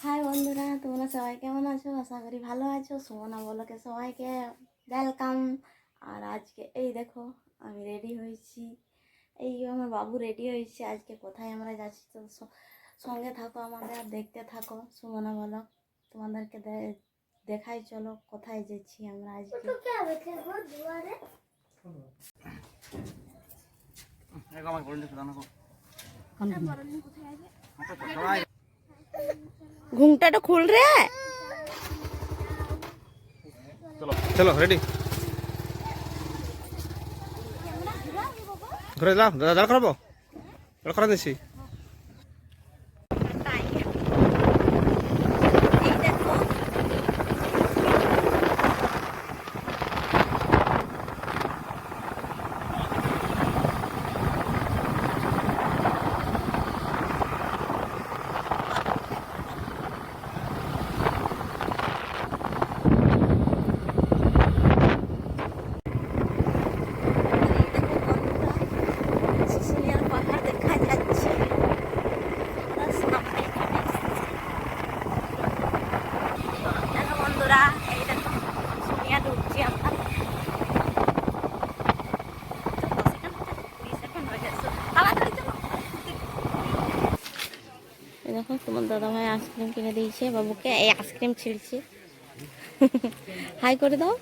High বন্ধুরা, তোমরা সবাই কেমন আছো? আশা করি ভালো আছো। সুমনা বলকে সবাইকে ওয়েলকাম। আর আজকে এই দেখো আমি রেডি হয়েছি, এই আমার বাবু রেডি হয়েছে। আজকে কোথায় আমরা যাচ্ছি তো সঙ্গে থাকো আমাদের, আর দেখতে থাকো সুমনা বলক। তোমাদেরকে দেখাই, চলো কোথায় যাচ্ছি আমরা আজকে। ঘুমটাটা খুল রে। চলো চলো রেডি ঘুরে যাও, দাঁড় করাবো, দাঁড় করা দিচ্ছি। দেখো তোমার দাদা ভাই আইসক্রিম কিনে দিয়েছে বাবুকে, এই আইসক্রিম ছিঁড়ছে। হাই করে দাও।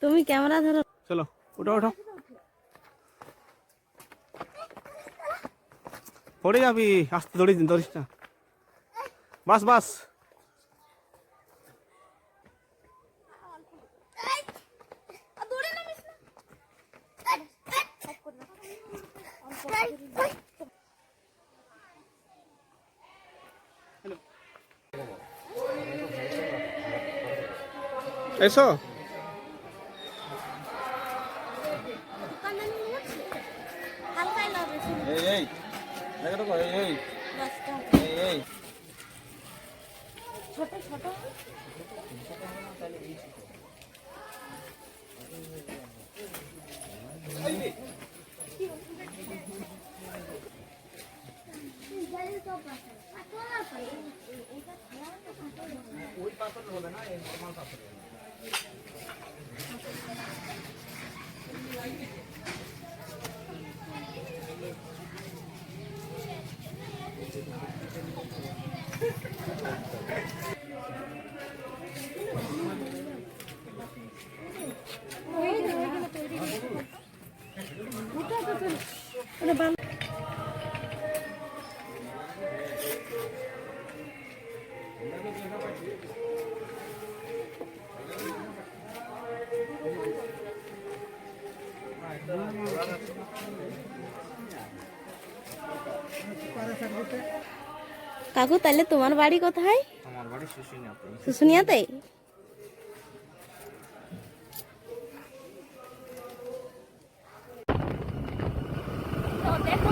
তুমি ক্যামেরা ধরো। চলো উঠো উঠো, পড়ে যাবি, আস্তে দৌড়িস না। বাস বাস। এসো এই দেখো তো, এই ছোট ছোট ওই পাথর হবে না, এই নরমাল পাথর। কাকু, তাহলে তোমার বাড়ি কোথায়? আমার বাড়ি শুশুনিয়াতে। শুশুনিয়াতে? তো দেখো